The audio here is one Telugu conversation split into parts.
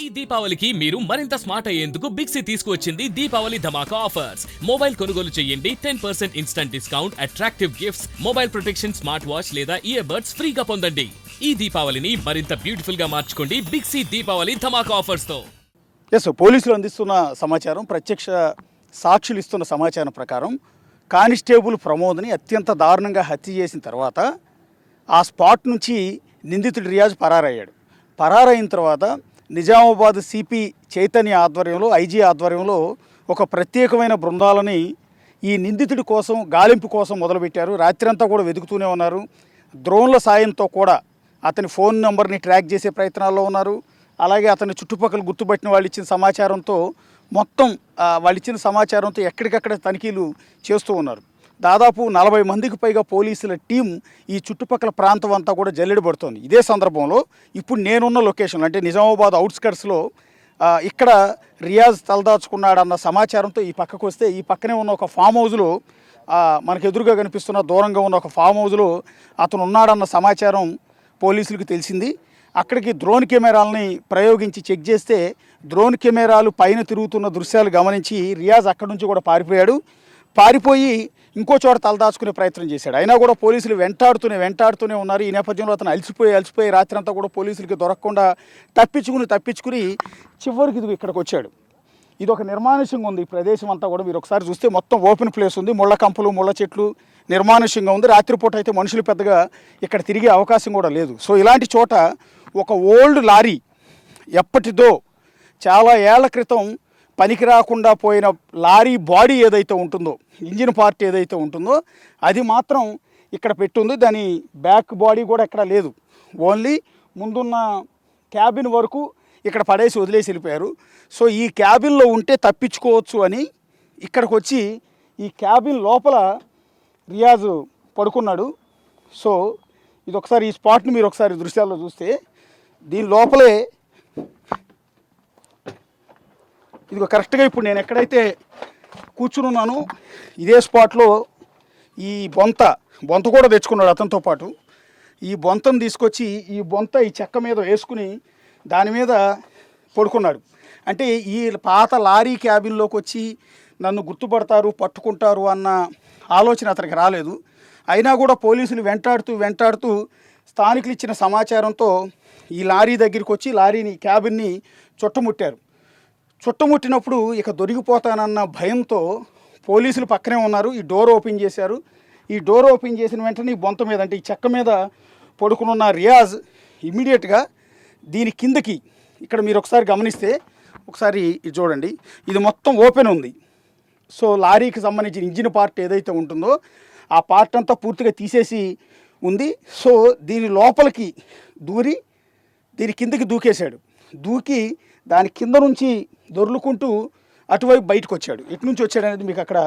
ఈ దీపావళికి మీరు మరింత స్మార్ట్ అయ్యేందుకు బిగ్సీ తీసుకువచ్చింది దీపావళి ధమాకా ఆఫర్స్. మొబైల్ కొనుగోలు చేయండి 10% instant discount, attractive gifts, mobile protection, smart watch లేదా ఇయర్ బడ్స్ ఫ్రీగా పొందండి. ఈ దీపావళిని మరింత బ్యూటిఫుల్ గా మార్చుకోండి బిగ్సీ దీపావళి ధమాకా ఆఫర్స్ తో. పోలీసులు అందిస్తున్న సమాచారం, ప్రత్యక్ష సాక్షులు ఇస్తున్న సమాచారం ప్రకారం కానిస్టేబుల్ ప్రమోద్ని అత్యంత దారుణంగా హత్య చేసిన తర్వాత ఆ స్పాట్ నుంచి నిందితుడు రియాజ్ పరారయ్యాడు. పరారైన తర్వాత నిజామాబాద్ సిపి చైతన్య ఆధ్వర్యంలో, ఐజీ ఆధ్వర్యంలో ఒక ప్రత్యేకమైన బృందాలని ఈ నిందితుడి కోసం, గాలింపు కోసం మొదలుపెట్టారు. రాత్రంతా కూడా వెతుకుతూనే ఉన్నారు. డ్రోన్ల సాయంతో కూడా అతని ఫోన్ నెంబర్ని ట్రాక్ చేసే ప్రయత్నాల్లో ఉన్నారు. అలాగే అతని చుట్టుపక్కల గుర్తుపట్టిన వాళ్ళు ఇచ్చిన సమాచారంతో మొత్తం వాళ్ళు ఇచ్చిన సమాచారంతో ఎక్కడికక్కడ తనిఖీలు చేస్తూ ఉన్నారు. దాదాపు 40 మందికి పైగా పోలీసుల టీం ఈ చుట్టుపక్కల ప్రాంతం అంతా కూడా జల్లెడబడుతోంది. ఇదే సందర్భంలో ఇప్పుడు నేనున్న లొకేషన్ అంటే నిజామాబాద్ అవుట్స్కట్స్లో ఇక్కడ రియాజ్ తలదాచుకున్నాడన్న సమాచారంతో ఈ పక్కకు వస్తే, ఈ పక్కనే ఉన్న ఒక ఫామ్ హౌస్లో, మనకు ఎదురుగా కనిపిస్తున్న దూరంగా ఉన్న ఒక ఫామ్ హౌస్లో అతను ఉన్నాడన్న సమాచారం పోలీసులకు తెలిసింది. అక్కడికి డ్రోన్ కెమెరాలని ప్రయోగించి చెక్ చేస్తే డ్రోన్ కెమెరాలు పైన తిరుగుతున్న దృశ్యాలు గమనించి రియాజ్ అక్కడి నుంచి కూడా పారిపోయి ఇంకో చోట తలదాచుకునే ప్రయత్నం చేశాడు. అయినా కూడా పోలీసులు వెంటాడుతూనే ఉన్నారు. ఈ నేపథ్యంలో అతను అలసిపోయి రాత్రి అంతా కూడా పోలీసులకి దొరకకుండా తప్పించుకుని చివరికి ఇది ఇక్కడికి వచ్చాడు. ఇది ఒక నిర్మానుష్యంగా ఉంది. ఈ ప్రదేశం అంతా కూడా మీరు ఒకసారి చూస్తే మొత్తం ఓపెన్ ప్లేస్ ఉంది. ముళ్ళ కంపలు, ముళ్ళ చెట్లు, నిర్మానుష్యంగా ఉంది. రాత్రిపూట అయితే మనుషులు పెద్దగా ఇక్కడ తిరిగే అవకాశం కూడా లేదు. సో ఇలాంటి చోట ఒక ఓల్డ్ లారీ, ఎప్పటిదో చాలా ఏళ్ల క్రితం పనికి రాకుండా పోయిన లారీ బాడీ ఏదైతే ఉంటుందో, ఇంజిన్ పార్ట్ ఏదైతే ఉంటుందో అది మాత్రం ఇక్కడ పెట్టుంది. దాని బ్యాక్ బాడీ కూడా ఎక్కడ లేదు. ఓన్లీ ముందున్న క్యాబిన్ వరకు ఇక్కడ పడేసి వదిలేసి వెళ్ళిపోయారు. సో ఈ క్యాబిన్లో ఉంటే తప్పించుకోవచ్చు అని ఇక్కడికి వచ్చి ఈ క్యాబిన్ లోపల రియాజ్ పడుకున్నాడు. సో ఇది ఒకసారి ఈ స్పాట్ని మీరు ఒకసారి దృశ్యాల్లో చూస్తే, దీని లోపలే ఇదిగో కరెక్ట్గా ఇప్పుడు నేను ఎక్కడైతే కూర్చుని ఉన్నానో ఇదే స్పాట్లో ఈ బొంత కూడా తెచ్చుకున్నాడు అతనితో పాటు. ఈ బొంతను తీసుకొచ్చి ఈ చెక్క మీద వేసుకుని దాని మీద పడుకున్నాడు. అంటే ఈ పాత లారీ క్యాబిన్లోకి వచ్చి నన్ను గుర్తుపడతారు, పట్టుకుంటారు అన్న ఆలోచన అతనికి రాలేదు. అయినా కూడా పోలీసులు వెంటాడుతూ స్థానికులు ఇచ్చిన సమాచారంతో ఈ లారీ దగ్గరికి వచ్చి క్యాబిన్ని చుట్టుముట్టినప్పుడు ఇక దొరికిపోతానన్న భయంతో పోలీసులు పక్కనే ఉన్నారు. ఈ డోర్ ఓపెన్ చేశారు. ఈ డోర్ ఓపెన్ చేసిన వెంటనే ఈ బొంత మీద, అంటే ఈ చెక్క మీద పడుకునున్న రియాజ్ ఇమ్మీడియట్గా దీని కిందకి, ఇక్కడ మీరు ఒకసారి గమనిస్తే, ఒకసారి ఇది చూడండి, ఇది మొత్తం ఓపెన్ ఉంది. సో లారీకి సంబంధించిన ఇంజిన్ పార్ట్ ఏదైతే ఉంటుందో ఆ పార్ట్ అంతా పూర్తిగా తీసేసి ఉంది. సో దీని లోపలికి దూరి దీని కిందకి దూకి దాని కింద నుంచి దొర్లుకుంటూ అటువైపు బయటకు వచ్చాడు. ఎటు నుంచి వచ్చాడు అనేది మీకు అక్కడ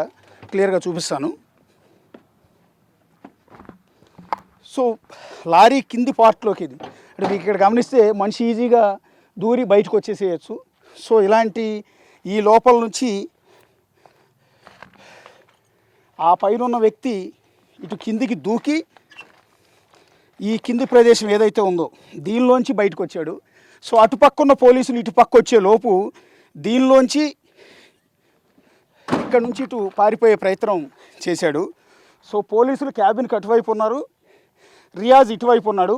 క్లియర్గా చూపిస్తాను. సో లారీ కింది పార్ట్లోకి ఇది, అంటే మీకు ఇక్కడ గమనిస్తే మనిషి ఈజీగా దూరి బయటకు వచ్చేసేయచ్చు. సో ఇలాంటి ఈ లోపల నుంచి ఆ పైన ఉన్న వ్యక్తి ఇటు కిందికి దూకి ఈ కింది ప్రదేశం ఏదైతే ఉందో దీనిలోంచి బయటకు వచ్చాడు. సో అటుపక్క ఉన్న పోలీసులు ఇటుపక్క వచ్చే లోపు దీనిలోంచి ఇక్కడ నుంచి ఇటు పారిపోయే ప్రయత్నం చేశాడు. సో పోలీసులు క్యాబిన్కి అటువైపు ఉన్నారు, రియాజ్ ఇటువైపు ఉన్నాడు.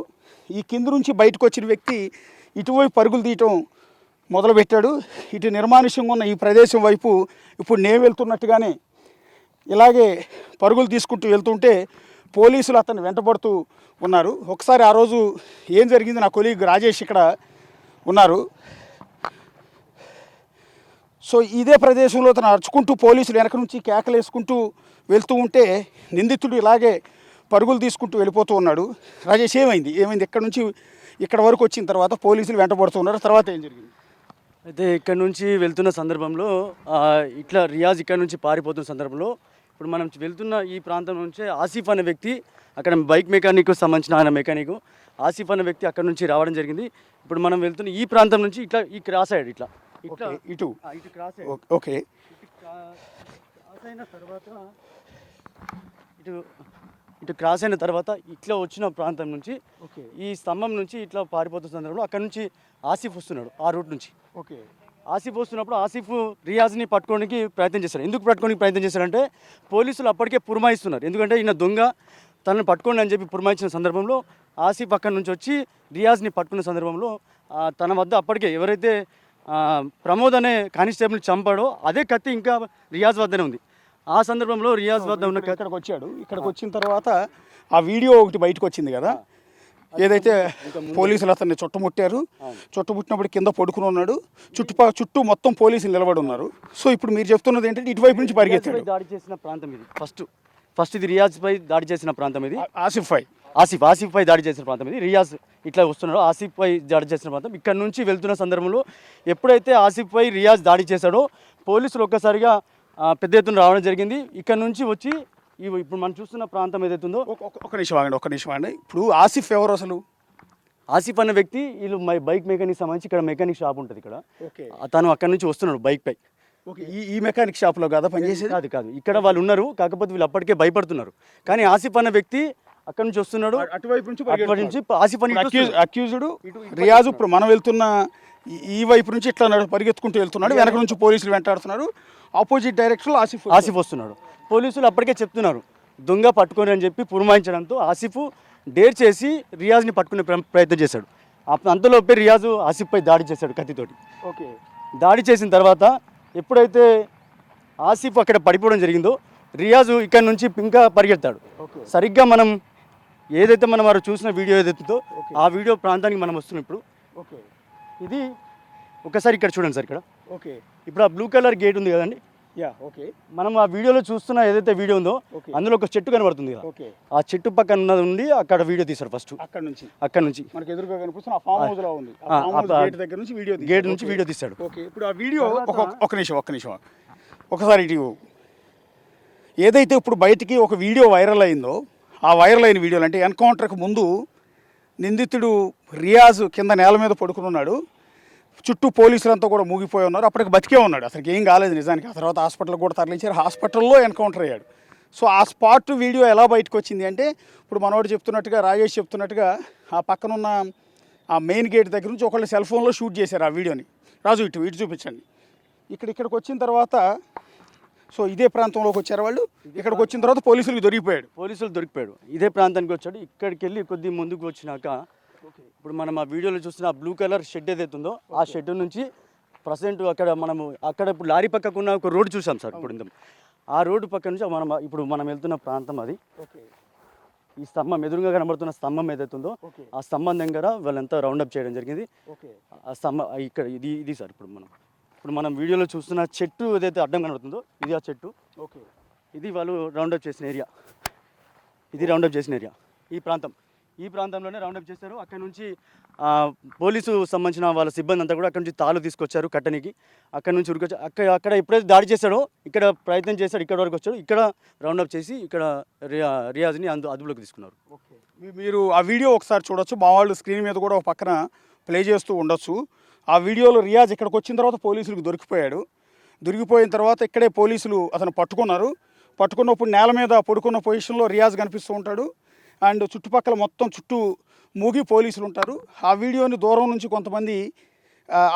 ఈ కింది నుంచి బయటకు వచ్చిన వ్యక్తి ఇటువైపు పరుగులు తీయటం మొదలుపెట్టాడు. ఇటు నిర్మానుష్యంగా ఉన్న ఈ ప్రదేశం వైపు ఇప్పుడు నేను వెళ్తున్నట్టుగానే ఇలాగే పరుగులు తీసుకుంటూ వెళ్తుంటే పోలీసులు అతన్ని వెంటబడుతూ ఉన్నారు. ఒకసారి ఆ రోజు ఏం జరిగింది, నా కొలీగ్ రాజేష్ ఇక్కడ ఉన్నారు. సో ఇదే ప్రదేశంలో అతను అరుచుకుంటూ పోలీసులు వెనక నుంచి కేకలేసుకుంటూ వెళ్తూ ఉంటే నిందితుడు ఇలాగే పరుగులు తీసుకుంటూ వెళ్ళిపోతూ ఉన్నాడు. రాజేష్ ఏమైంది ఇక్కడ నుంచి ఇక్కడ వరకు వచ్చిన తర్వాత పోలీసులు వెంటబడుతూ ఉన్నారు. తర్వాత ఏం జరిగింది? అయితే ఇక్కడ నుంచి వెళ్తున్న సందర్భంలో ఇట్లా రియాజ్ ఇక్కడ నుంచి పారిపోతున్న సందర్భంలో ఇప్పుడు మనం వెళ్తున్న ఈ ప్రాంతం నుంచే ఆసిఫ్ అనే వ్యక్తి, అక్కడ బైక్ మెకానిక్ సంబంధించిన ఆయన మెకానిక్ ఆసిఫ్ అనే వ్యక్తి అక్కడ నుంచి రావడం జరిగింది. ఇప్పుడు మనం వెళ్తున్న ఈ ప్రాంతం నుంచి ఇట్లా ఈ క్రాస్ సైడ్ ఇటు క్రాస్ ఓకే, క్రాస్ అయిన తర్వాత ఇటు ఇటు క్రాస్ అయిన తర్వాత ఇట్లా వచ్చిన ప్రాంతం నుంచి ఓకే ఈ స్తంభం నుంచి ఇట్లా పారిపోతున్న సందర్భంలో అక్కడ నుంచి ఆసిఫ్ వస్తున్నాడు ఆ రూట్ నుంచి. ఓకే ఆసిఫ్ వస్తున్నప్పుడు ఆసిఫ్ రియాజ్ని పట్టుకోవడానికి ప్రయత్నం చేశాడు. ఎందుకు పట్టుకోవడానికి ప్రయత్నం చేశాడంటే పోలీసులు అప్పటికే పురమాయిస్తున్నారు. ఎందుకంటే ఈయన దొంగ తనని పట్టుకోండి అని చెప్పి పురమాయించిన సందర్భంలో ఆసిఫ్ అక్కడి నుంచి వచ్చి రియాజ్ని పట్టుకున్న సందర్భంలో తన వద్ద అప్పటికే ఎవరైతే ప్రమోద్ అనే కానిస్టేబుల్ని చంపాడో అదే కత్తి ఇంకా రియాజ్ వద్దనే ఉంది. ఆ సందర్భంలో రియాజ్ వద్ద ఉన్న కత్తి ఇక్కడికి వచ్చాడు. ఇక్కడికి వచ్చిన తర్వాత ఆ వీడియో ఒకటి బయటకు వచ్చింది కదా, ఏదైతే పోలీసులు అతన్ని చుట్టుముట్టారు. చుట్టుముట్టినప్పుడు కింద పడుకుని ఉన్నాడు, చుట్టూ మొత్తం పోలీసులు నిలబడి ఉన్నారు. సో ఇప్పుడు మీరు చెప్తున్నది ఏంటంటే ఇటువైపు నుంచి పరిగెత్తాడు. దాడి చేసిన ప్రాంతం ఇది ఫస్ట్ ఇది రియాజ్ పై దాడి చేసిన ప్రాంతం ఇది. ఆసిఫ్ పై దాడి చేసిన ప్రాంతం ఇది. రియాజ్ ఇట్లా వస్తున్నాడు, ఆసిఫ్ పై దాడి చేసిన ప్రాంతం. ఇక్కడ నుంచి వెళ్తున్న సందర్భంలో ఎప్పుడైతే ఆసిఫ్ పై రియాజ్ దాడి చేశాడో పోలీసులు ఒక్కసారిగా పెద్ద ఎత్తున రావడం జరిగింది. ఇక్కడ నుంచి వచ్చి ఇప్పుడు మనం చూస్తున్న ప్రాంతం ఏదైతుందో ఒక నిమిషం ఆగండి. ఇప్పుడు ఆసిఫ్ ఎవరు అసలు? ఆసిఫ్ అనే వ్యక్తి వీళ్ళు బైక్ మెకానిక్ సంబంధించి ఇక్కడ మెకానిక్ షాప్ ఉంటుంది ఇక్కడ. ఓకే తను అక్కడ నుంచి వస్తున్నాడు బైక్ పై. ఓకే ఈ మెకానిక్ షాప్లో కదా పనిచేసేది? కాదు ఇక్కడ వాళ్ళు ఉన్నారు, కాకపోతే వీళ్ళు అప్పటికే భయపడుతున్నారు. కానీ ఆసిఫ్ అనే వ్యక్తి అక్కడ నుంచి వస్తున్నాడు, అటువైపు నుంచి ఆసిఫ్ అని అక్యూజ్డ్ రియాజ్ ఇప్పుడు మనం వెళ్తున్న ఈ వైపు నుంచి ఇట్లా పరిగెత్తుకుంటూ వెళ్తున్నాడు, వెనక నుంచి పోలీసులు వెంటాడుతున్నారు. ఆపోజిట్ డైరెక్షన్లో ఆసిఫ్ వస్తున్నాడు. పోలీసులు అప్పటికే చెప్తున్నారు దొంగ పట్టుకొని అని చెప్పి పురమాయించడంతో ఆసిఫ్ డేర్ చేసి రియాజ్ని పట్టుకునే ప్రయత్నం చేశాడు. అంతలోపే రియాజ్ ఆసిఫ్పై దాడి చేశాడు కత్తితోటి. ఓకే దాడి చేసిన తర్వాత ఎప్పుడైతే ఆసిఫ్ అక్కడ పడిపోవడం జరిగిందో రియాజ్ ఇక్కడ నుంచి ఇంకా పరిగెత్తాడు. సరిగ్గా మనం ఏదైతే మనం వారు చూసిన వీడియో ఏదైతుందో ఆ వీడియో ప్రాంతానికి మనం వస్తున్నాం ఇప్పుడు. ఓకే ఇది ఒకసారి ఇక్కడ చూడండి సార్. ఇక్కడ ఓకే ఇప్పుడు ఆ బ్లూ కలర్ గేట్ ఉంది కదండి, ఓకే మనం ఆ వీడియోలో చూస్తున్న ఏదైతే వీడియో ఉందో అందులో ఒక చెట్టు కనబడుతుంది కదా, ఓకే ఆ చెట్టు పక్కన ఉన్నది ఉండి అక్కడ వీడియో తీశారు. ఫస్ట్ అక్కడ నుంచి మనకి ఎదురుగా కనిపిస్తున్న ఆ ఫామ్ హౌస్ లో ఉంది, ఆ ఫామ్ హౌస్ గేట్ దగ్గర నుంచి వీడియో తీశాడు. ఓకే ఇప్పుడు ఆ వీడియో ఒక నిమిషం ఒకసారి ఇటు ఏదైతే ఇప్పుడు బయటికి ఒక వీడియో వైరల్ అయిందో ఆ వైరల్ అయిన వీడియోలు అంటే ఎన్కౌంటర్కి ముందు నిందితుడు రియాజ్ కింద నేల మీద పడుకుని ఉన్నాడు, చుట్టూ పోలీసులంతా కూడా మూగిపోయి ఉన్నారు. అప్పటికి బతికే ఉన్నాడు, అసలు ఏం కాలేదు నిజానికి. ఆ తర్వాత హాస్పిటల్కి కూడా తరలించారు, హాస్పిటల్లో ఎన్కౌంటర్ అయ్యాడు. సో ఆ స్పాట్ వీడియో ఎలా బయటకు వచ్చింది అంటే ఇప్పుడు మనోడు చెప్తున్నట్టుగా, రాజేష్ చెప్తున్నట్టుగా ఆ పక్కనున్న ఆ మెయిన్ గేట్ దగ్గర నుంచి ఒకళ్ళు సెల్ ఫోన్లో షూట్ చేశారు ఆ వీడియోని. రాజు ఇటు చూపించండి. ఇక్కడికి వచ్చిన తర్వాత సో ఇదే ప్రాంతంలోకి వచ్చారు వాళ్ళు. ఇక్కడికి వచ్చిన తర్వాత పోలీసులు దొరికిపోయాడు. ఇదే ప్రాంతానికి వచ్చాడు. ఇక్కడికి వెళ్ళి కొద్ది ముందుకు వచ్చినాక ఇప్పుడు మనం ఆ వీడియోలో చూస్తున్న బ్లూ కలర్ షెడ్ ఏదైతే ఉందో ఆ షెడ్ నుంచి ప్రజెంట్ అక్కడ ఇప్పుడు లారీ పక్కకున్న ఒక రోడ్డు చూసాం సార్. ఇప్పుడు ఆ రోడ్డు పక్క నుంచి మనం వెళ్తున్న ప్రాంతం అది. ఈ స్తంభం ఎదురుగా కనబడుతున్న స్తంభం ఏదైతే ఉందో ఆ స్తంభం దగ్గర వాళ్ళంతా రౌండప్ చేయడం జరిగింది. ఆ స్తంభం ఇక్కడ ఇది సార్. ఇప్పుడు మనం వీడియోలో చూస్తున్న చెట్టు ఏదైతే అడ్డం కనబడుతుందో ఇది ఆ చెట్టు. ఓకే ఇది వాళ్ళు రౌండప్ చేసిన ఏరియా. ఈ ప్రాంతంలోనే రౌండప్ చేశారు. అక్కడ నుంచి పోలీసు సంబంధించిన వాళ్ళ సిబ్బంది అంతా కూడా అక్కడ నుంచి తాళ్ళు తీసుకొచ్చారు కట్టనికి. అక్కడ నుంచి ఉరికొచ్చి అక్కడ ఎప్పుడైతే దాడి చేశాడో ఇక్కడ ప్రయత్నం చేశాడు, ఇక్కడ వరకు వచ్చాడు. ఇక్కడ రౌండప్ చేసి ఇక్కడ రియాజ్ని అదుపులోకి తీసుకున్నారు. ఓకే మీరు ఆ వీడియో ఒకసారి చూడొచ్చు, మా వాళ్ళు స్క్రీన్ మీద కూడా ఒక పక్కన ప్లే చేస్తూ ఉండొచ్చు. ఆ వీడియోలో రియాజ్ ఇక్కడికి వచ్చిన తర్వాత పోలీసులకు దొరికిపోయిన తర్వాత ఇక్కడే పోలీసులు అతను పట్టుకున్నప్పుడు నేల మీద పడుకున్న పొజిషన్లో రియాజ్ కనిపిస్తూ ఉంటాడు. అండ్ చుట్టుపక్కల మొత్తం చుట్టూ మూగి పోలీసులు ఉంటారు. ఆ వీడియోని దూరం నుంచి కొంతమంది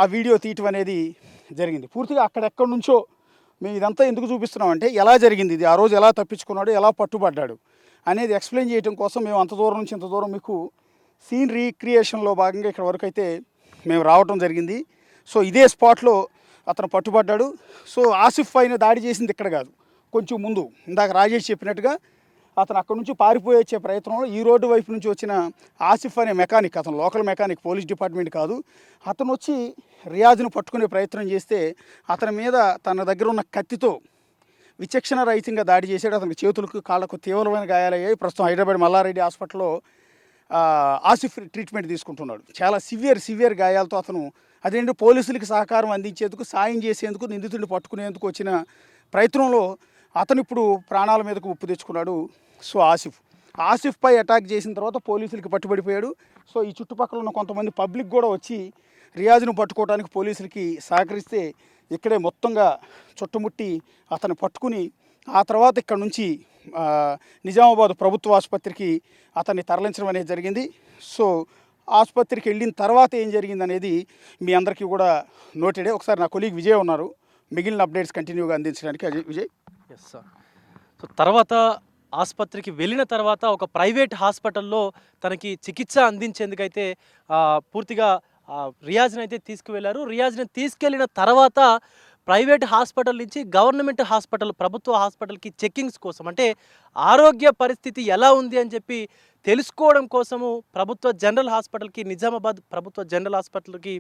ఆ వీడియో తీయటం అనేది జరిగింది. పూర్తిగా అక్కడెక్కడి నుంచో మేము ఇదంతా ఎందుకు చూపిస్తున్నామంటే ఎలా జరిగింది ఇది, ఆ రోజు ఎలా తప్పించుకున్నాడు, ఎలా పట్టుబడ్డాడు అనేది ఎక్స్ప్లెయిన్ చేయడం కోసం మేము అంత దూరం నుంచి ఇంత దూరం మీకు సీన్ రీక్రియేషన్లో భాగంగా ఇక్కడ వరకు అయితే మేము రావటం జరిగింది. సో ఇదే స్పాట్లో అతను పట్టుబడ్డాడు. సో ఆసిఫ్ పైన దాడి చేసింది ఇక్కడ కాదు, కొంచెం ముందు ఇందాక రాజేష్ చెప్పినట్టుగా అతను అక్కడ నుంచి పారిపోయి వచ్చే ప్రయత్నంలో ఈ రోడ్డు వైపు నుంచి వచ్చిన ఆసిఫ్ అనే మెకానిక్, అతను లోకల్ మెకానిక్, పోలీస్ డిపార్ట్మెంట్ కాదు, అతను వచ్చి రియాజ్ను పట్టుకునే ప్రయత్నం చేస్తే అతని మీద తన దగ్గర ఉన్న కత్తితో విచక్షణ రహితంగా దాడి చేశాడు. అతనికి చేతులకు కాళ్ళకు తీవ్రమైన గాయాలయ్యాయి. ప్రస్తుతం హైదరాబాద్ మల్లారెడ్డి హాస్పిటల్లో ఆసిఫ్ ట్రీట్మెంట్ తీసుకుంటున్నాడు. చాలా సివియర్ గాయాలతో అతను అదేంటి పోలీసులకి సహకారం అందించేందుకు, సాయం చేసేందుకు, నిందితుడిని పట్టుకునేందుకు వచ్చిన ప్రయత్నంలో అతను ఇప్పుడు ప్రాణాల మీదకు ఉప్పు తెచ్చుకున్నాడు. సో ఆసిఫ్పై అటాక్ చేసిన తర్వాత పోలీసులకి పట్టుబడిపోయాడు. సో ఈ చుట్టుపక్కల ఉన్న కొంతమంది పబ్లిక్ కూడా వచ్చి రియాజ్ను పట్టుకోవడానికి పోలీసులకి సహకరిస్తే ఇక్కడే మొత్తంగా చుట్టుముట్టి అతను పట్టుకుని ఆ తర్వాత ఇక్కడ నుంచి ఆ, నిజామాబాద్ ప్రభుత్వ ఆసుపత్రికి అతన్ని తరలించడం అనేది జరిగింది. సో ఆసుపత్రికి వెళ్ళిన తర్వాత ఏం జరిగింది అనేది మీ అందరికీ కూడా నోటెడే. ఒకసారి నా కొలీగ్ విజయ్ ఉన్నారు మిగిలిన అప్డేట్స్ కంటిన్యూగా అందించడానికి. Ajay, Vijay. Yes sir. So తర్వాత ఆసుపత్రికి వెళ్ళిన తర్వాత ఒక ప్రైవేట్ హాస్పిటల్లో తనకి చికిత్స అందించేందుకైతే పూర్తిగా రియాజ్ని అయితే తీసుకువెళ్ళారు. రియాజ్ని తీసుకెళ్ళిన తర్వాత ప్రైవేట్ హాస్పిటల్ నుంచి గవర్నమెంట్ హాస్పిటల్, ప్రభుత్వ హాస్పిటల్కి చెక్కింగ్స్ కోసం, అంటే ఆరోగ్య పరిస్థితి ఎలా ఉంది అని చెప్పి తెలుసుకోవడం కోసము ప్రభుత్వ జనరల్ హాస్పిటల్కి, నిజామాబాద్ ప్రభుత్వ జనరల్ హాస్పిటల్కి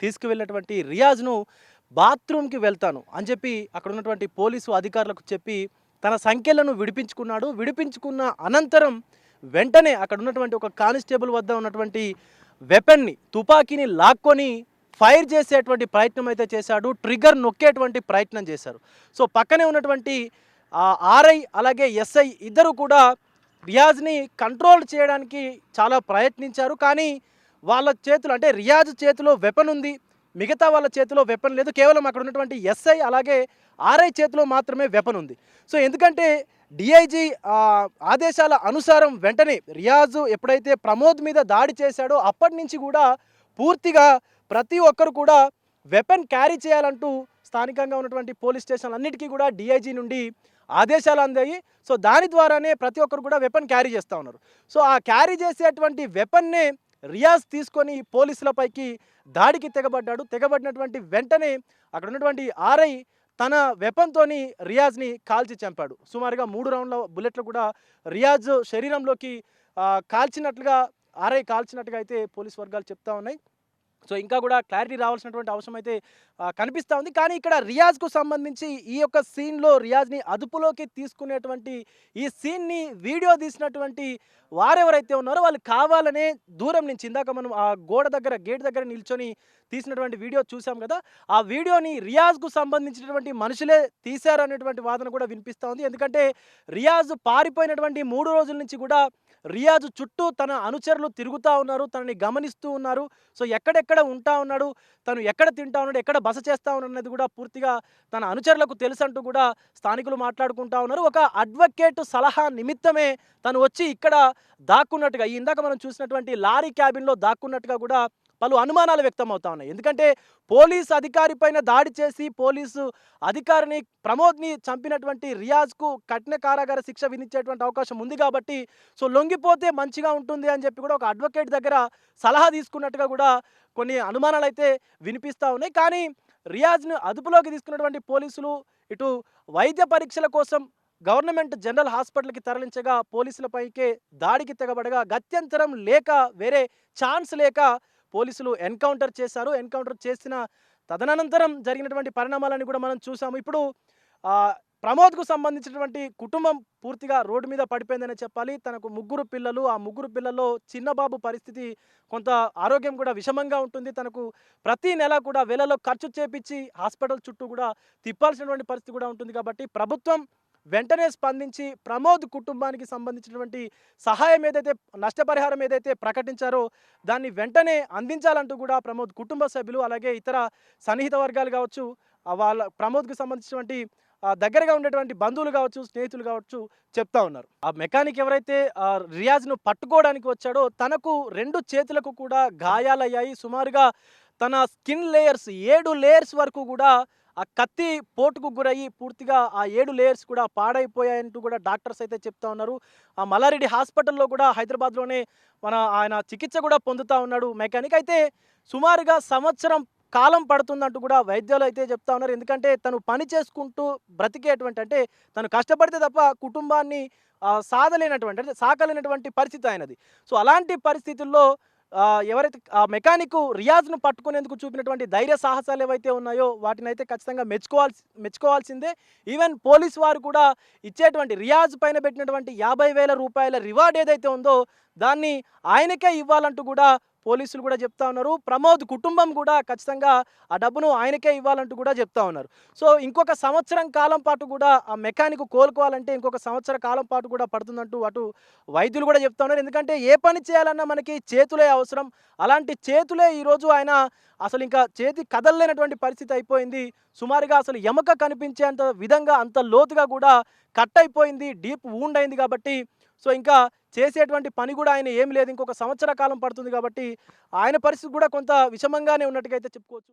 తీసుకువెళ్ళినటువంటి రియాజ్ను బాత్రూమ్కి వెళ్తాను అని చెప్పి అక్కడ ఉన్నటువంటి పోలీసు అధికారులకు చెప్పి తన సంఖ్యలను విడిపించుకున్నాడు. విడిపించుకున్న అనంతరం వెంటనే అక్కడ ఉన్నటువంటి ఒక కానిస్టేబుల్ వద్ద ఉన్నటువంటి వెపన్ని, తుపాకీని లాక్కొని ఫైర్ చేసేటువంటి ప్రయత్నం అయితే చేశాడు. ట్రిగ్గర్ నొక్కేటువంటి ప్రయత్నం చేశారు. సో పక్కనే ఉన్నటువంటి ఆర్ఐ అలాగే ఎస్ఐ ఇద్దరు కూడా రియాజ్ని కంట్రోల్ చేయడానికి చాలా ప్రయత్నించారు. కానీ వాళ్ళ చేతులు, అంటే రియాజ్ చేతిలో వెపన్ ఉంది, మిగతా వాళ్ళ చేతిలో వెపన్ లేదు. కేవలం అక్కడ ఉన్నటువంటి ఎస్ఐ అలాగే ఆర్ఐ చేతిలో మాత్రమే వెపన్ ఉంది. సో ఎందుకంటే డిఐజీ ఆదేశాల అనుసారం వెంటనే రియాజ్ ఎప్పుడైతే ప్రమోద్ మీద దాడి చేశాడో అప్పటి నుంచి కూడా పూర్తిగా ప్రతి ఒక్కరు కూడా వెపన్ క్యారీ చేయాలంటూ స్థానికంగా ఉన్నటువంటి పోలీస్ స్టేషన్లు అన్నిటికీ కూడా డిఐజీ నుండి ఆదేశాలు అందాయి. సో దాని ద్వారానే ప్రతి ఒక్కరు కూడా వెపన్ క్యారీ చేస్తూ ఉన్నారు. సో ఆ క్యారీ చేసేటువంటి వెపన్నే రియాజ్ తీసుకొని పోలీసులపైకి దాడికి తెగబడ్డాడు. తెగబడినటువంటి వెంటనే అక్కడ ఉన్నటువంటి ఆర్ఐ తన వెపన్తోని రియాజ్ని కాల్చి చంపాడు. సుమారుగా 3 రౌండ్ల బుల్లెట్లు కూడా రియాజ్ శరీరంలోకి కాల్చినట్లుగా, ఆర్ఐ కాల్చినట్టుగా అయితే పోలీస్ వర్గాలు చెప్తా ఉన్నాయి. సో ఇంకా కూడా క్లారిటీ రావాల్సినటువంటి అవసరం అయితే కనిపిస్తూ ఉంది. కానీ ఇక్కడ రియాజ్కు సంబంధించి ఈ యొక్క సీన్లో రియాజ్ని అదుపులోకి తీసుకునేటువంటి ఈ సీన్ని వీడియో తీసినటువంటి వారెవరైతే ఉన్నారో వాళ్ళు కావాలనే దూరం నుంచి, ఇందాక మనం ఆ గోడ దగ్గర, గేట్ దగ్గర నిల్చొని తీసినటువంటి వీడియో చూసాం కదా, ఆ వీడియోని రియాజ్కు సంబంధించినటువంటి మనుషులే తీశారనేటువంటి వాదన కూడా వినిపిస్తూ ఉంది. ఎందుకంటే రియాజ్ పారిపోయినటువంటి 3 రోజుల నుంచి కూడా రియాజ్ చుట్టూ తన అనుచరులు తిరుగుతూ ఉన్నారు, తనని గమనిస్తూ ఉన్నారు. సో ఎక్కడెక్కడ ఉంటా ఉన్నాడు, తను ఎక్కడ తింటా ఉన్నాడు, ఎక్కడ బస చేస్తూ ఉన్నాడు అనేది కూడా పూర్తిగా తన అనుచరులకు తెలుసంటూ కూడా స్థానికులు మాట్లాడుకుంటా ఉన్నారు. ఒక అడ్వకేట్ సలహా నిమిత్తమే తను వచ్చి ఇక్కడ దాక్కున్నట్టుగా, ఇందాక మనం చూసినటువంటి లారీ క్యాబిన్లో దాక్కున్నట్టుగా కూడా పలు అనుమానాలు వ్యక్తం అవుతా ఉన్నాయి. ఎందుకంటే పోలీసు అధికారి పైన దాడి చేసి పోలీసు అధికారిని ప్రమోద్ని చంపినటువంటి రియాజ్కు కఠిన కారాగార శిక్ష విధించేటువంటి అవకాశం ఉంది కాబట్టి సో లొంగిపోతే మంచిగా ఉంటుంది అని చెప్పి కూడా ఒక అడ్వకేట్ దగ్గర సలహా తీసుకున్నట్టుగా కూడా కొన్ని అనుమానాలు అయితే వినిపిస్తూ ఉన్నాయి. కానీ రియాజ్ను అదుపులోకి తీసుకున్నటువంటి పోలీసులు ఇటు వైద్య పరీక్షల కోసం గవర్నమెంట్ జనరల్ హాస్పిటల్కి తరలించగా పోలీసులపైకే దాడికి తెగబడగా గత్యంతరం లేక, వేరే ఛాన్స్ లేక పోలీసులు ఎన్కౌంటర్ చేశారు. ఎన్కౌంటర్ చేసిన తదనంతరం జరిగినటువంటి పరిణామాలని కూడా మనం చూసాము. ఇప్పుడు ప్రమోద్కు సంబంధించినటువంటి కుటుంబం పూర్తిగా రోడ్డు మీద పడిపోయిందనే చెప్పాలి. తనకు 3 పిల్లలు, ఆ 3 పిల్లల్లో చిన్నబాబు పరిస్థితి కొంత ఆరోగ్యం కూడా విషమంగా ఉంటుంది. తనకు ప్రతి నెల కూడా వేలలో ఖర్చు చేపించి హాస్పిటల్ చుట్టూ కూడా తిప్పాల్సినటువంటి పరిస్థితి కూడా ఉంటుంది. కాబట్టి ప్రభుత్వం వెంటనే స్పందించి ప్రమోద్ కుటుంబానికి సంబంధించినటువంటి సహాయం ఏదైతే, నష్టపరిహారం ఏదైతే ప్రకటించారో దాన్ని వెంటనే అందించాలంటూ కూడా ప్రమోద్ కుటుంబ సభ్యులు అలాగే ఇతర సన్నిహిత వర్గాలు కావచ్చు, వాళ్ళ ప్రమోద్కి సంబంధించినటువంటి దగ్గరగా ఉండేటువంటి బంధువులు కావచ్చు, స్నేహితులు కావచ్చు చెప్తా ఉన్నారు. ఆ మెకానిక్ ఎవరైతే రియాజ్ను పట్టుకోవడానికి వచ్చాడో తనకు 2 చేతులకు కూడా గాయాలయ్యాయి. సుమారుగా తన స్కిన్ లేయర్స్ 7 లేయర్స్ వరకు కూడా ఆ కత్తి పోటుకు గురయ్యి పూర్తిగా ఆ 7 లేయర్స్ కూడా పాడైపోయాయంటూ కూడా డాక్టర్స్ అయితే చెప్తా ఉన్నారు. ఆ మల్లారెడ్డి హాస్పిటల్లో కూడా హైదరాబాద్లోనే ఆయన చికిత్స కూడా పొందుతూ ఉన్నాడు మెకానిక్. అయితే సుమారుగా సంవత్సరం కాలం పడుతుందంటూ కూడా వైద్యులు అయితే చెప్తా ఉన్నారు. ఎందుకంటే తను పని చేసుకుంటూ బ్రతికేటువంటి, అంటే తను కష్టపడితే తప్ప కుటుంబాన్ని సాధలేనటువంటి, అంటే సాకలేనటువంటి పరిస్థితి ఆయనది. సో అలాంటి పరిస్థితుల్లో ఎవరైతే ఆ మెకానిక్ రియాజ్ను పట్టుకునేందుకు చూపినటువంటి ధైర్య సాహసాలు ఏవైతే ఉన్నాయో వాటిని అయితే ఖచ్చితంగా మెచ్చుకోవాల్సిందే. ఈవెన్ పోలీసు వారు కూడా ఇచ్చేటువంటి రియాజ్ పైన పెట్టినటువంటి 50,000 రూపాయల రివార్డ్ ఏదైతే ఉందో దాన్ని ఆయనకే ఇవ్వాలంటూ కూడా పోలీసులు కూడా చెప్తా ఉన్నారు. ప్రమోద్ కుటుంబం కూడా ఖచ్చితంగా ఆ డబ్బును ఆయనకే ఇవ్వాలంటూ కూడా చెప్తా ఉన్నారు. సో ఇంకొక సంవత్సరం కాలం పాటు కూడా ఆ మెకానిక్ కోలుకోవాలంటే ఇంకొక సంవత్సర కాలం పాటు కూడా పడుతుందంటూ అటు వైద్యులు కూడా చెప్తా ఉన్నారు. ఎందుకంటే ఏ పని చేయాలన్నా మనకి చేతులే అవసరం. అలాంటి చేతులే ఈరోజు ఆయన అసలు ఇంకా చేతి కదలలేనటువంటి పరిస్థితి అయిపోయింది. సుమారుగా అసలు ఎముక కనిపించేంత విధంగా అంత లోతుగా కూడా కట్ అయిపోయింది, డీప్ వూండ్ అయింది కాబట్టి సో ఇంకా చేసేటువంటి పని కూడా ఆయన ఏం లేదు. ఇంకొక సంవత్సర కాలం పడుతుంది కాబట్టి ఆయన పరిస్థితి కూడా కొంత విషమంగానే ఉన్నట్టుగా అయితే చెప్పుకోవచ్చు.